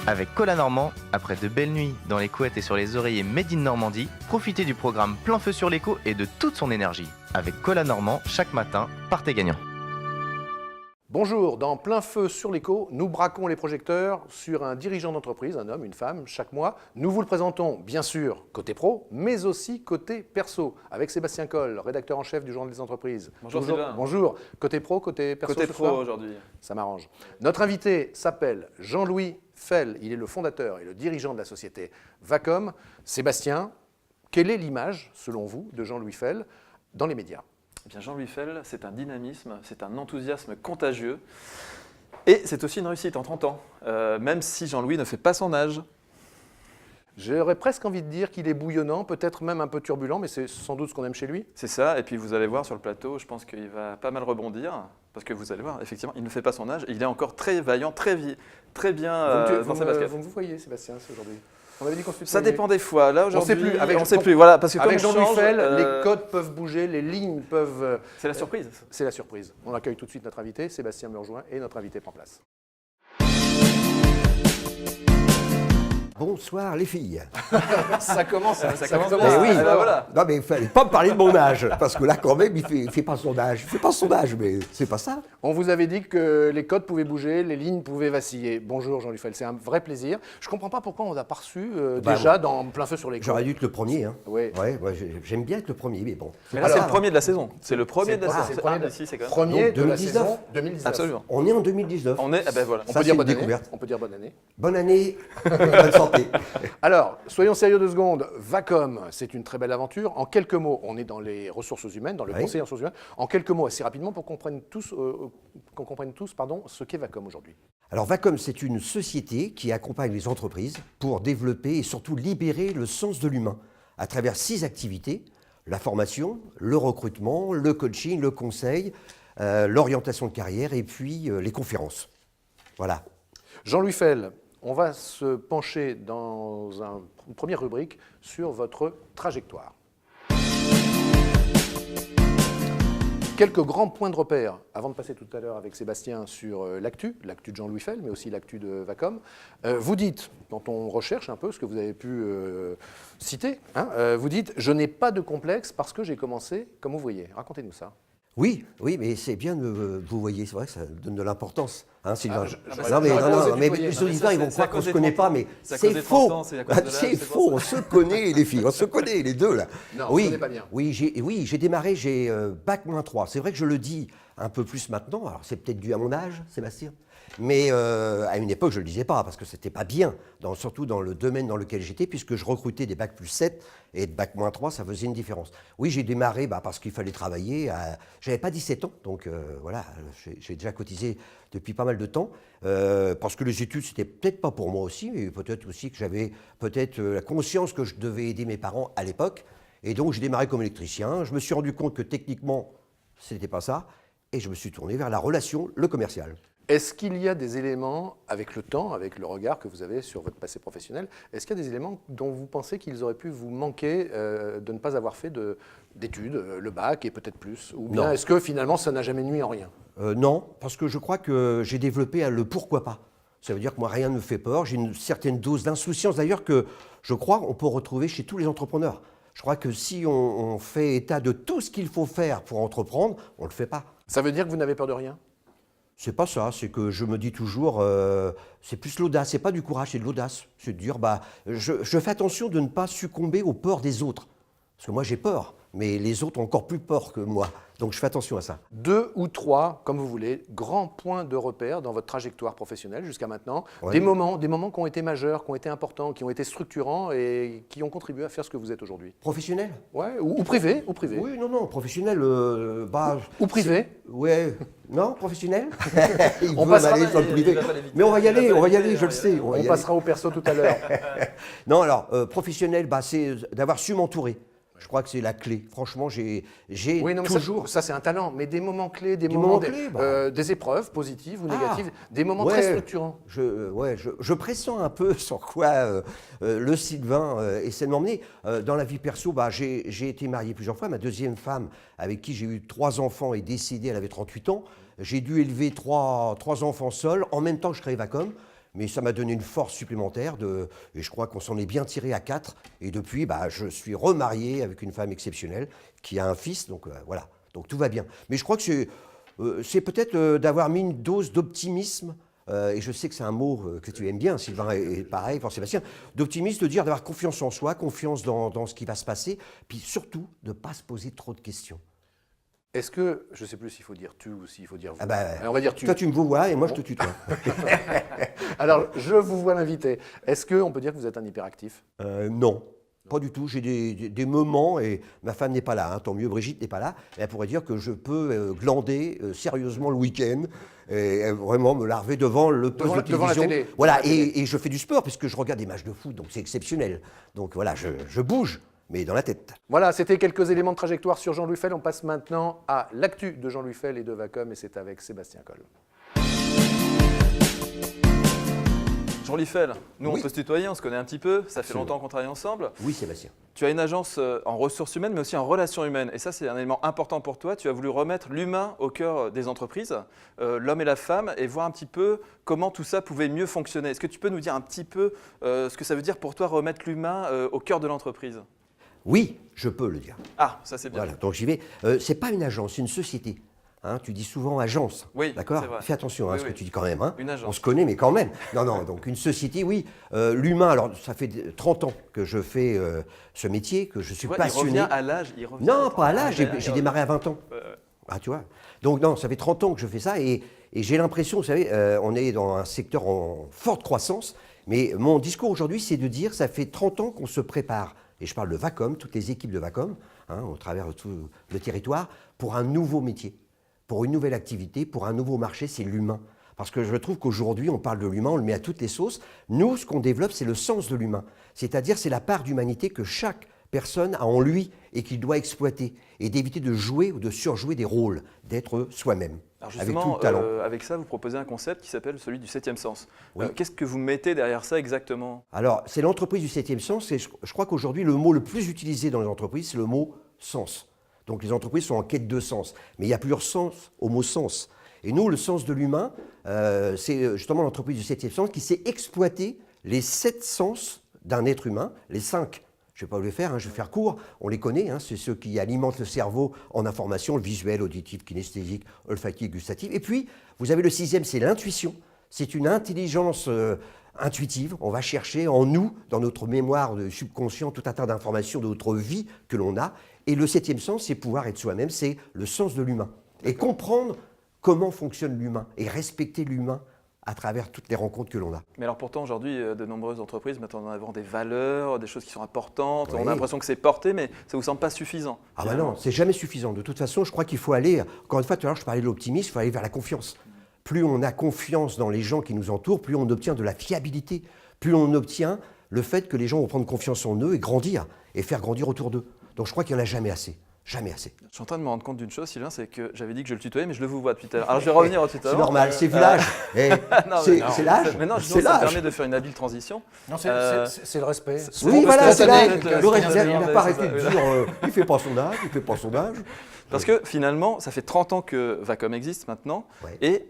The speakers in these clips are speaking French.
Avec Cola Normand, après de belles nuits dans les couettes et sur les oreillers Made in Normandie, profitez du programme Plein Feu sur l'écho et de toute son énergie. Avec Cola Normand, chaque matin, partez gagnant. Bonjour, dans Plein Feu sur l'écho, nous braquons les projecteurs sur un dirigeant d'entreprise, un homme, une femme, chaque mois. Nous vous le présentons, bien sûr, côté pro, mais aussi côté perso, avec Sébastien Coll, rédacteur en chef du Journal des entreprises. Bonjour Sylvain. Bonjour, côté pro, côté perso Côté ce pro soir aujourd'hui. Ça m'arrange. Notre invité s'appelle Jean-Louis Fell, il est le fondateur et le dirigeant de la société Vacom. Sébastien, quelle est l'image, selon vous, de Jean-Louis Fell dans les médias ? Eh bien, Jean-Louis Fell, c'est un dynamisme, c'est un enthousiasme contagieux. Et c'est aussi une réussite en 30 ans, même si Jean-Louis ne fait pas son âge. J'aurais presque envie de dire qu'il est bouillonnant, peut-être même un peu turbulent, mais c'est sans doute ce qu'on aime chez lui. C'est ça, et puis vous allez voir sur le plateau, je pense qu'il va pas mal rebondir, parce que vous allez voir, effectivement, il ne fait pas son âge, et il est encore très vaillant, très bien dans sa basket. Vous me voyez, Sébastien, aujourd'hui. On avait dit qu'on se Ça dépend des fois. Là, aujourd'hui, on sait plus. Voilà, parce que avec comme on Jean-Louis change, Fell, les codes peuvent bouger, les lignes peuvent... c'est la surprise. C'est la surprise. On accueille tout de suite notre invité. Sébastien me rejoint et notre invité prend place. Bonsoir les filles. Ça commence. Mais oui, ben voilà. Non mais il fallait pas me parler de mon âge, parce que là quand même il fait pas son âge. Il fait pas son âge, mais c'est pas ça. On vous avait dit que les codes pouvaient bouger, les lignes pouvaient vaciller. Bonjour Jean-Louis Fell, c'est un vrai plaisir. Je comprends pas pourquoi on n'a pas reçu déjà dans Plein Feu sur l'écho. J'aurais dû être le premier. Hein. Oui. Ouais, j'aime bien être le premier, mais bon. Mais là, c'est le premier de la saison. C'est le premier de la c'est saison. le premier de- Ici, c'est quand même. Premier Donc, de la 2019. saison 2019. Absolument. On est en 2019. On est, ben voilà. On Ça, peut dire c'est bonne une année. découverte. On peut dire bonne année. Bonne année, bonne santé. Alors, soyons sérieux 2 secondes. Vacom, c'est une très belle aventure. En quelques mots, on est dans les ressources humaines, dans le Oui. conseil en ressources humaines. En quelques mots, assez rapidement, pour qu'on comprenne tous, ce qu'est Vacom aujourd'hui. Alors Vacom, c'est une société qui accompagne les entreprises pour développer et surtout libérer le sens de l'humain à travers 6 activités: la formation, le recrutement, le coaching, le conseil, l'orientation de carrière et puis les conférences. Voilà. Jean-Louis Fell, on va se pencher dans une première rubrique sur votre trajectoire. Quelques grands points de repère, avant de passer tout à l'heure avec Sébastien sur l'actu de Jean-Louis Fell, mais aussi l'actu de Vacom. Vous dites, quand on recherche un peu ce que vous avez pu citer, vous dites « Je n'ai pas de complexe parce que j'ai commencé comme ouvrier ». Racontez-nous ça. Oui, mais c'est bien de vous voyez, c'est vrai que ça donne de l'importance, hein, Sylvain. j'aurais posé mais tutoyer. les auditeurs ils vont croire qu'on ne se c'est connaît à pas, cause mais c'est à cause c'est des faux. 30 ans, c'est à cause de l'âge, C'est c'est pour faux, ça. on se connaît les filles, on se connaît les deux là. Non, on se connaît pas bien. Oui, j'ai démarré, j'ai bac-3. C'est vrai que je le dis un peu plus maintenant, alors c'est peut-être dû à mon âge, Sébastien. Mais à une époque, je ne le disais pas, parce que ce n'était pas bien, surtout dans le domaine dans lequel j'étais, puisque je recrutais des bac+7 et de bac-3, ça faisait une différence. Oui, j'ai démarré parce qu'il fallait travailler. J'avais pas 17 ans, donc voilà, j'ai déjà cotisé depuis pas mal de temps, parce que les études, c'était peut-être pas pour moi aussi, mais peut-être aussi que j'avais peut-être la conscience que je devais aider mes parents à l'époque. Et donc, j'ai démarré comme électricien. Je me suis rendu compte que techniquement, ce n'était pas ça, et je me suis tourné vers la relation, le commercial. Est-ce qu'il y a des éléments, avec le temps, avec le regard que vous avez sur votre passé professionnel, est-ce qu'il y a des éléments dont vous pensez qu'ils auraient pu vous manquer de ne pas avoir fait d'études, le bac et peut-être plus? Ou bien Non. est-ce que finalement ça n'a jamais nui en rien? Non, parce que je crois que j'ai développé le pourquoi pas. Ça veut dire que moi, rien ne me fait peur. J'ai une certaine dose d'insouciance, d'ailleurs, que je crois on peut retrouver chez tous les entrepreneurs. Je crois que si on fait état de tout ce qu'il faut faire pour entreprendre, on ne le fait pas. Ça veut dire que vous n'avez peur de rien? C'est pas ça, c'est que je me dis toujours, c'est plus l'audace, c'est pas du courage, c'est de l'audace. C'est de dire, je fais attention de ne pas succomber aux peurs des autres. Parce que moi j'ai peur, mais les autres ont encore plus peur que moi. Donc je fais attention à ça. 2 ou 3, comme vous voulez, grands points de repère dans votre trajectoire professionnelle jusqu'à maintenant. Ouais. Des moments qui ont été majeurs, qui ont été importants, qui ont été structurants et qui ont contribué à faire ce que vous êtes aujourd'hui. Professionnel? Ouais, ou privé, Oui, non, professionnel, Ou privé. Ouais, non, professionnel. Il On veut passera- m'aller sur le privé. Mais on va y aller, je le sais. On passera au perso tout à l'heure. Non, alors, professionnel, c'est d'avoir su m'entourer. Je crois que c'est la clé. Franchement, j'ai Oui, non, mais toujours... ça c'est un talent, mais des moments clés, des moments moments, clés, des épreuves positives ou Ah, négatives, des moments ouais. très structurants. Je pressens un peu sur quoi le Sylvain essaie de m'emmener. Dans la vie perso, j'ai été marié plusieurs fois. Ma deuxième femme, avec qui j'ai eu 3 enfants, est décédée, elle avait 38 ans. J'ai dû élever trois enfants seuls, en même temps que je créais Vacom. Mais ça m'a donné une force supplémentaire et je crois qu'on s'en est bien tiré à 4. Et depuis, je suis remarié avec une femme exceptionnelle qui a un fils, donc voilà, donc tout va bien. Mais je crois que c'est peut-être d'avoir mis une dose d'optimisme, et je sais que c'est un mot que tu aimes bien, Sylvain, et pareil pour Sébastien, d'optimisme, de dire d'avoir confiance en soi, confiance dans ce qui va se passer, puis surtout de ne pas se poser trop de questions. Est-ce que, je ne sais plus s'il faut dire tu ou s'il faut dire vous. On va dire tu. Toi, tu me vois et moi, je te tutoie. Alors, je vous vois l'invité. Est-ce qu'on peut dire que vous êtes un hyperactif? Non. Pas du tout, j'ai des moments, et ma femme n'est pas là, hein, tant mieux, Brigitte n'est pas là, elle pourrait dire que je peux glander sérieusement le week-end, et vraiment me larver devant le poste de télévision. Devant la télé. Voilà, et je fais du sport, puisque je regarde des matchs de foot, donc c'est exceptionnel. Donc voilà, je bouge, mais dans la tête. Voilà, c'était quelques éléments de trajectoire sur Jean-Louis Fell. On passe maintenant à l'actu de Jean-Louis Fell et de Vacom, et c'est avec Sébastien Coll. Jean-Louis Fell, nous Oui. on peut se tutoyer, on se connaît un petit peu, ça fait Absolument. longtemps qu'on travaille ensemble. Oui, Sébastien. Tu as une agence en ressources humaines, mais aussi en relations humaines. Et ça, c'est un élément important pour toi. Tu as voulu remettre l'humain au cœur des entreprises, l'homme et la femme, et voir un petit peu comment tout ça pouvait mieux fonctionner. Est-ce que tu peux nous dire un petit peu ce que ça veut dire pour toi remettre l'humain au cœur de l'entreprise? Oui, je peux le dire. Ah, ça c'est bien. Voilà, donc j'y vais. C'est pas une agence, c'est une société. Hein, tu dis souvent agence, Oui, d'accord? c'est vrai. Fais attention à Oui, ce oui. que tu dis quand même. Hein. Une agence. On se connaît, mais quand même. Non, donc une société, oui. L'humain, alors ça fait 30 ans que je fais ce métier, que je suis Tu vois, passionné. il revient à l'âge. Non, pas à l'âge, Ah, j'ai démarré à 20 ans. Ah, tu vois. Donc non, ça fait 30 ans que je fais ça, et j'ai l'impression, vous savez, on est dans un secteur en forte croissance, mais mon discours aujourd'hui, c'est de dire, ça fait 30 ans qu'on se prépare, et je parle de Vacom, toutes les équipes de Vacom, hein, au travers de tout le territoire, pour un nouveau métier, pour une nouvelle activité, pour un nouveau marché, c'est l'humain. Parce que je trouve qu'aujourd'hui, on parle de l'humain, on le met à toutes les sauces. Nous, ce qu'on développe, c'est le sens de l'humain. C'est-à-dire, c'est la part d'humanité que chaque personne a en lui et qu'il doit exploiter. Et d'éviter de jouer ou de surjouer des rôles, d'être soi-même. Alors Avec tout justement, le talent. avec ça, vous proposez un concept qui s'appelle celui du 7e sens. Oui. Qu'est-ce que vous mettez derrière ça exactement? Alors, c'est l'entreprise du 7e sens. Et je crois qu'aujourd'hui, le mot le plus utilisé dans les entreprises, c'est le mot sens. Donc, les entreprises sont en quête de sens. Mais il y a plusieurs sens au mot sens. Et nous, le sens de l'humain, c'est justement l'entreprise du 7e sens qui sait exploiter les 7 sens d'un être humain, les 5. Je ne vais pas vous les faire, hein, je vais faire court, on les connaît, hein, c'est ceux qui alimentent le cerveau en information, le visuel, auditif, kinesthésique, olfactif, gustatif. Et puis, vous avez le 6e, c'est l'intuition. C'est une intelligence intuitive. On va chercher en nous, dans notre mémoire de subconscient, tout un tas d'informations de notre vie que l'on a. Et le 7e sens, c'est pouvoir être soi-même, c'est le sens de l'humain. Et comprendre comment fonctionne l'humain et respecter l'humain à travers toutes les rencontres que l'on a. Mais alors pourtant, aujourd'hui, de nombreuses entreprises mettent en avant des valeurs, des choses qui sont importantes. Oui. On a l'impression que c'est porté, mais ça ne vous semble pas suffisant. Ah bah non, c'est jamais suffisant. De toute façon, je crois qu'il faut aller, encore une fois, tout à l'heure je parlais de l'optimisme, il faut aller vers la confiance. Plus on a confiance dans les gens qui nous entourent, plus on obtient de la fiabilité, plus on obtient le fait que les gens vont prendre confiance en eux et grandir, et faire grandir autour d'eux. Donc je crois qu'il n'y en a jamais assez. Jamais assez. Je suis en train de me rendre compte d'une chose, Sylvain, c'est que j'avais dit que je le tutoyais, mais je le vous vois depuis tout à l'heure. Alors je vais revenir au tutoiement. C'est normal, c'est vu l'âge. Eh, c'est l'âge. Mais non, C'est justement, ça l'âge. permet de faire une habile transition. Non, c'est le respect. Oui, On voilà, peut se c'est passer l'âge. avec, Le reste, c'est il n'a bien, pas c'est arrêté de ça. dire il ne fait pas son âge, il ne fait pas son âge. Parce que finalement, ça fait 30 ans que Vacom existe maintenant, Ouais. et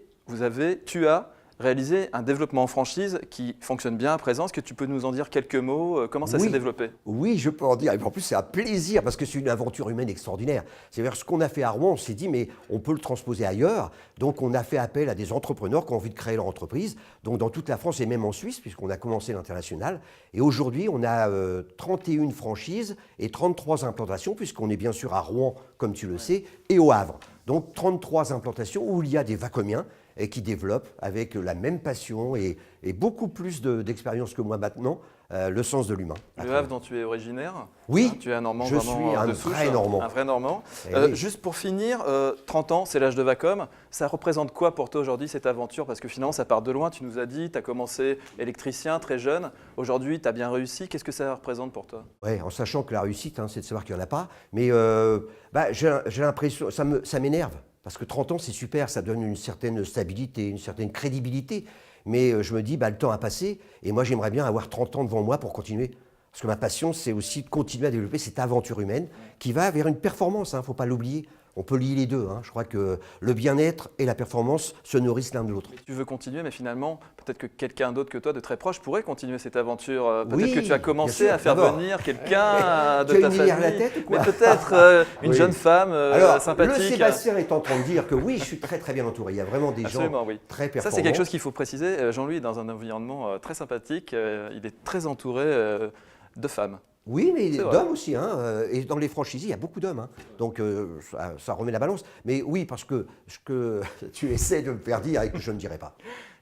tu as réalisé un développement en franchise qui fonctionne bien à présent. Est-ce que tu peux nous en dire quelques mots? Comment ça Oui. s'est développé? Oui, je peux en dire. Et en plus, c'est un plaisir parce que c'est une aventure humaine extraordinaire. C'est-à-dire ce qu'on a fait à Rouen, on s'est dit, mais on peut le transposer ailleurs. Donc, on a fait appel à des entrepreneurs qui ont envie de créer leur entreprise, donc dans toute la France et même en Suisse, puisqu'on a commencé l'international. Et aujourd'hui, on a 31 franchises et 33 implantations, puisqu'on est bien sûr à Rouen, comme tu le sais, et au Havre. Donc, 33 implantations où il y a des Vacomiens et qui développent avec la même passion et beaucoup plus d'expérience que moi maintenant, le sens de l'humain. Le Havre dont tu es originaire? Oui, Hein, tu es un Normand je vraiment suis un de souche, vrai Normand. Un vrai Normand. Eh oui. Juste pour finir, 30 ans, c'est l'âge de Vacom. Ça représente quoi pour toi aujourd'hui cette aventure? Parce que finalement, ça part de loin. Tu nous as dit, tu as commencé électricien très jeune. Aujourd'hui, tu as bien réussi. Qu'est-ce que ça représente pour toi? Ouais, en sachant que la réussite, hein, c'est de savoir qu'il n'y en a pas. Mais j'ai l'impression, ça m'énerve. Parce que 30 ans, c'est super, ça donne une certaine stabilité, une certaine crédibilité. Mais je me dis, le temps a passé, et moi j'aimerais bien avoir 30 ans devant moi pour continuer. Parce que ma passion, c'est aussi de continuer à développer cette aventure humaine qui va vers une performance, il ne faut pas l'oublier. On peut lier les deux. Hein. Je crois que le bien-être et la performance se nourrissent l'un de l'autre. Tu veux continuer, mais finalement, peut-être que quelqu'un d'autre que toi, de très proche, pourrait continuer cette aventure. Peut-être Oui, que tu as commencé bien sûr, à faire d'abord. venir quelqu'un de Tu as ta une idée à la famille, tête ou quoi? mais peut-être une Oui. jeune femme Alors, sympathique. le Sébastien est en train de dire que oui, je suis très très bien entouré. Il y a vraiment des Absolument, gens oui. très Ça, performants. c'est quelque chose qu'il faut préciser. Jean-Louis est dans un environnement très sympathique. Il est très entouré de femmes. Oui, mais C'est vrai. d'hommes aussi. Hein, et dans les franchisés, il y a beaucoup d'hommes. Hein. Donc, ça remet la balance. Mais oui, parce que ce que tu essaies de me faire dire et que je ne dirai pas.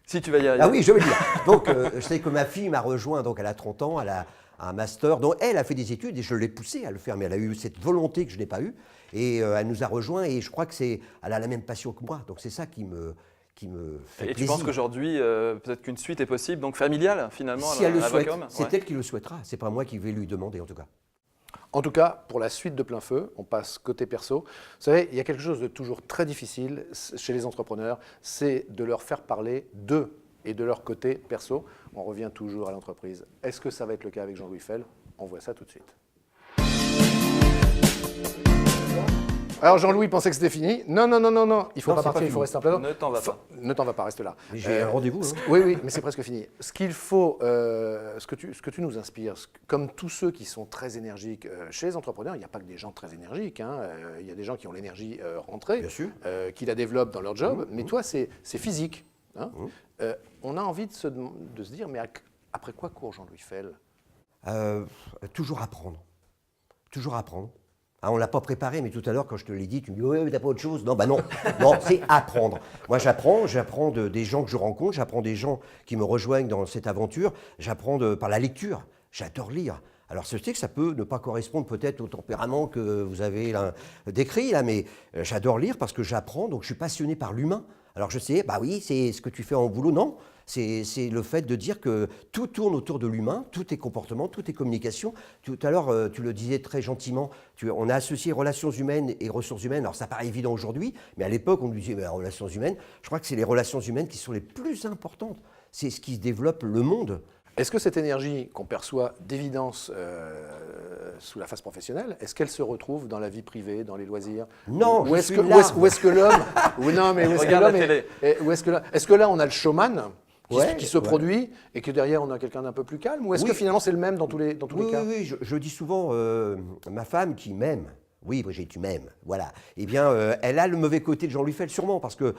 Si tu vas y arriver. Ah oui, je veux le dire. Donc, je sais que ma fille m'a rejoint, donc elle a 30 ans, elle a un master. Donc, elle a fait des études et je l'ai poussée à le faire. Mais elle a eu cette volonté que je n'ai pas eue. Et elle nous a rejoints et je crois qu'elle a la même passion que moi. Donc, c'est ça qui me fait Et tu plaisir. penses qu'aujourd'hui, peut-être qu'une suite est possible, donc familiale finalement Si elle le à souhaite, Vacom. c'est Ouais. elle qui le souhaitera. C'est pas moi qui vais lui demander en tout cas. En tout cas, pour la suite de Plein Feu, on passe côté perso. Vous savez, il y a quelque chose de toujours très difficile chez les entrepreneurs, c'est de leur faire parler d'eux et de leur côté perso. On revient toujours à l'entreprise. Est-ce que ça va être le cas avec Jean-Louis Fell? On voit ça tout de suite. Alors Jean-Louis pensait que c'était fini. Non, il faut Non, pas c'est pas partir, il fini. faut rester en plateau. Ne t'en va pas. Ne t'en va pas, reste là. Mais j'ai un rendez-vous. Hein. Oui, mais c'est presque fini. Ce qu'il faut, ce que tu nous inspires, comme tous ceux qui sont très énergiques chez les entrepreneurs, il n'y a pas que des gens très énergiques. Hein, il y a des gens qui ont l'énergie rentrée, Bien sûr. qui la développent dans leur job. Mais toi, c'est physique. Hein. On a envie de se dire, mais après quoi court Jean-Louis Fell? Toujours apprendre. Toujours apprendre. Ah, on ne l'a pas préparé, mais tout à l'heure, quand je te l'ai dit, tu me dis « Ouais, mais t'as pas autre chose ?» Non, non, non, c'est apprendre. Moi, j'apprends des gens que je rencontre, j'apprends des gens qui me rejoignent dans cette aventure, j'apprends par la lecture. J'adore lire. Alors, je sais que ça peut ne pas correspondre peut-être au tempérament que vous avez là, décrit, là, mais j'adore lire parce que j'apprends, donc je suis passionné par l'humain. Alors, je sais, bah oui, c'est ce que tu fais en boulot, non. C'est le fait de dire que tout tourne autour de l'humain, tout est comportement, tout est communication. Tout à l'heure, tu le disais très gentiment, on a associé relations humaines et ressources humaines. Alors ça paraît évident aujourd'hui, mais à l'époque, on nous disait relations humaines. Je crois que c'est les relations humaines qui sont les plus importantes. C'est ce qui se développe le monde. Est-ce que cette énergie qu'on perçoit d'évidence sous la face professionnelle, est-ce qu'elle se retrouve dans la vie privée, dans les loisirs? Non, Ou je est-ce suis que, là. où est-ce que l'homme... Oui, non, mais où est-ce que Regarde la l'homme télé. est-ce que là, on a le showman qui se Ouais. produit et que derrière, on a quelqu'un d'un peu plus calme? Ou est-ce Oui. que finalement, c'est le même dans tous les Oui, cas? oui, je dis souvent, ma femme qui m'aime, oui, Brigitte, tu m'aimes, voilà. Eh bien, elle a le mauvais côté de Jean-Louis Fell, sûrement, parce que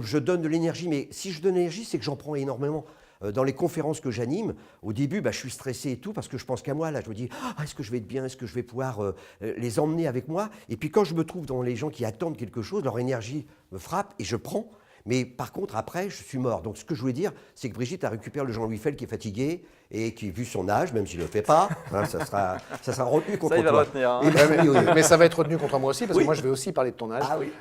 je donne de l'énergie, mais si je donne de l'énergie, c'est que j'en prends énormément. Dans les conférences que j'anime, au début, je suis stressé et tout, parce que je pense qu'à moi, là, je me dis, est-ce que je vais être bien, est-ce que je vais pouvoir les emmener avec moi? Et puis quand je me trouve dans les gens qui attendent quelque chose, leur énergie me frappe et je prends. Mais par contre, après, je suis mort. Donc, ce que je voulais dire, c'est que Brigitte a récupéré le Jean-Louis Fell qui est fatigué et qui, vu son âge, même s'il ne le fait pas, hein, ça sera retenu contre Ça, il va toi. le retenir. Hein. Et ben, oui, oui. Mais ça va être retenu contre moi aussi, parce que Oui. moi, je vais aussi parler de ton âge. Ah oui.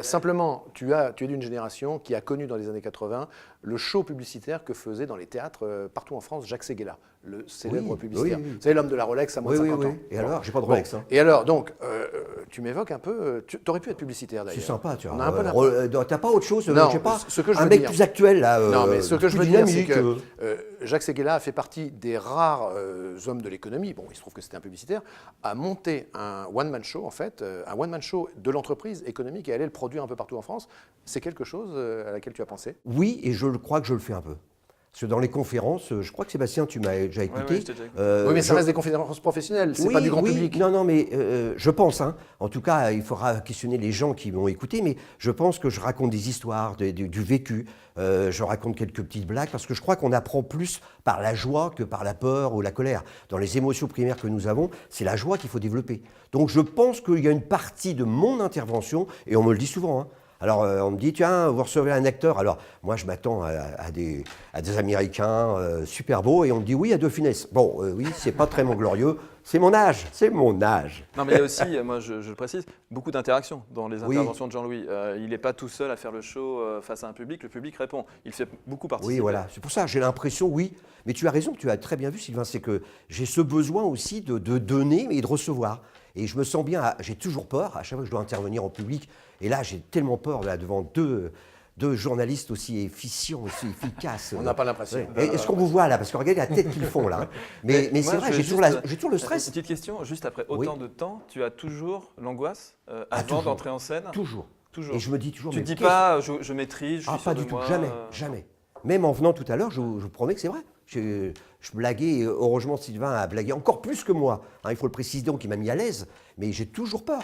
Simplement, tu es d'une génération qui a connu dans les années 80 le show publicitaire que faisait dans les théâtres partout en France Jacques Séguéla, le célèbre Oui, publicitaire. oui, oui. Vous savez, l'homme de la Rolex à moins Oui, de oui, 50 oui. ans. Et alors, j'ai pas de Bon. Rolex. Hein. Et alors, donc, tu m'évoques un peu... Tu aurais pu être publicitaire, d'ailleurs. C'est sympa, tu vois. On a un peu l'impression- T'as pas autre chose, Non, je sais pas, ce que je un veux mec dire- plus actuel, là. Non, mais ce que je plus veux dire, c'est dynamique, que Jacques Séguéla a fait partie des rares hommes de l'économie, bon, il se trouve que c'était un publicitaire, à monter un one-man show, en fait, un one-man show de l'entreprise économique et aller le produire un peu partout en France. C'est quelque chose à laquelle tu as pensé? Oui, et je crois que je le fais un peu. Parce que dans les conférences, je crois que Sébastien, tu m'as déjà écouté. oui, je t'ai déjà écouté. Oui, mais ça reste des conférences professionnelles, c'est Oui, pas du grand oui, public. Non, non, mais je pense, hein, en tout cas, il faudra questionner les gens qui m'ont écouté, mais je pense que je raconte des histoires, du vécu, je raconte quelques petites blagues, parce que je crois qu'on apprend plus par la joie que par la peur ou la colère. Dans les émotions primaires que nous avons, c'est la joie qu'il faut développer. Donc je pense qu'il y a une partie de mon intervention, et on me le dit souvent, hein. Alors, on me dit, tiens, vous recevez un acteur. Alors, moi, je m'attends à des Américains super beaux, et on me dit, oui, à De Funès. Bon, oui, c'est pas très mon glorieux, c'est mon âge, c'est mon âge. Non, mais il y a aussi, moi je le précise, beaucoup d'interactions dans les Oui. interventions de Jean-Louis. Il n'est pas tout seul à faire le show face à un public, le public répond. Il fait beaucoup participer. Oui, voilà, c'est pour ça, j'ai l'impression, oui. Mais tu as raison, tu as très bien vu, Sylvain, c'est que j'ai ce besoin aussi de donner et de recevoir. Et je me sens bien, j'ai toujours peur, à chaque fois que je dois intervenir en public, et là, j'ai tellement peur là, devant deux journalistes aussi efficients, aussi efficaces. On n'a pas l'impression. Ouais. Est-ce qu'on vous voit là? Parce que regardez la tête qu'ils font là. Mais Moi, c'est vrai, je j'ai vais toujours, juste, j'ai toujours le stress. Petite question, juste après Oui. autant de temps, tu as toujours l'angoisse avant toujours. d'entrer en scène? Toujours. Toujours. Et je me dis toujours. Tu ne mais dis qu'est-ce- pas, je maîtrise, je Ah, suis sûr pas de du tout, moi, jamais, jamais. Même en venant tout à l'heure, je vous promets que c'est vrai. Je blaguais, et heureusement Sylvain a blagué encore plus que moi. Hein, il faut le préciser, donc il m'a mis à l'aise, mais j'ai toujours peur.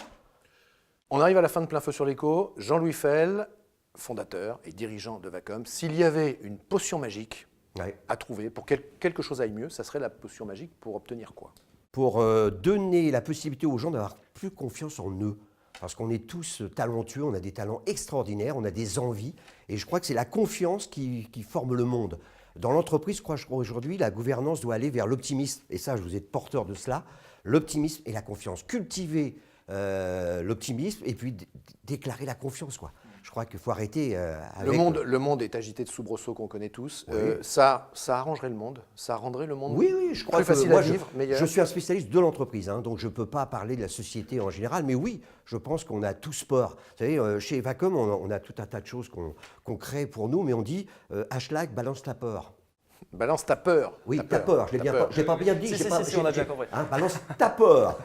On arrive à la fin de Plein Feu sur l'écho. Jean-Louis Fell, fondateur et dirigeant de Vacom. S'il y avait une potion magique Ouais. à trouver pour que quelque chose aille mieux, ça serait la potion magique pour obtenir quoi? Pour donner la possibilité aux gens d'avoir plus confiance en eux. Parce qu'on est tous talentueux, on a des talents extraordinaires, on a des envies. Et je crois que c'est la confiance qui forme le monde. Dans l'entreprise, je crois qu'aujourd'hui, la gouvernance doit aller vers l'optimisme. Et ça, vous êtes porteur de cela. L'optimisme et la confiance. Cultiver l'optimisme et puis déclarer la confiance, quoi. Je crois qu'il faut arrêter avec... Le monde est agité de soubresauts qu'on connaît tous. Oui. Ça arrangerait le monde? Ça rendrait le monde Oui, je crois plus que facile moi, à vivre, meilleur? je suis un spécialiste de l'entreprise, hein, donc je ne peux pas parler de la société en général, mais oui, je pense qu'on a tous peur. Vous savez, chez Vacom, on a tout un tas de choses qu'on crée pour nous, mais on dit hashtag balance ta peur. Balance ta peur. Oui, ta peur, je l'ai pas bien dit. Si, j'ai si, pas- si, on a j'ai- déjà compris. hein, balance ta peur.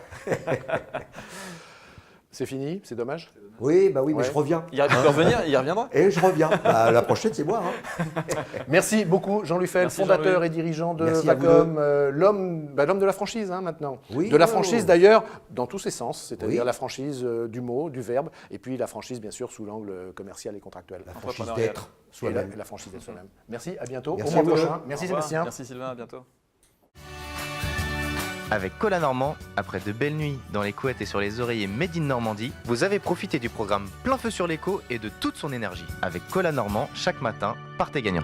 C'est fini? C'est dommage? Oui, bah oui, mais Ouais. je reviens. Il peut revenir, il y reviendra. Et je reviens. Bah, la prochaine, c'est moi. Hein. Merci beaucoup, Jean-Louis Fell, Merci, fondateur Jean-Louis. et dirigeant de Merci à vous Vacom, l'homme de la franchise maintenant. Oui, de la ouais, franchise ouais. d'ailleurs, dans tous ses sens, c'est-à-dire Oui. la franchise du mot, du verbe, et puis la franchise bien sûr sous l'angle commercial et contractuel. La franchise Entrepreneurial. d'être Et la, soi-même. la franchise d'être soi-même. Merci, à bientôt. Merci Au mois à vous prochain. deux. Merci Au revoir. Sébastien. Merci Sylvain, à bientôt. Avec Cola Normand, après de belles nuits dans les couettes et sur les oreillers Made in Normandie, vous avez profité du programme Plein Feu sur l'écho et de toute son énergie. Avec Cola Normand, chaque matin, partez gagnant.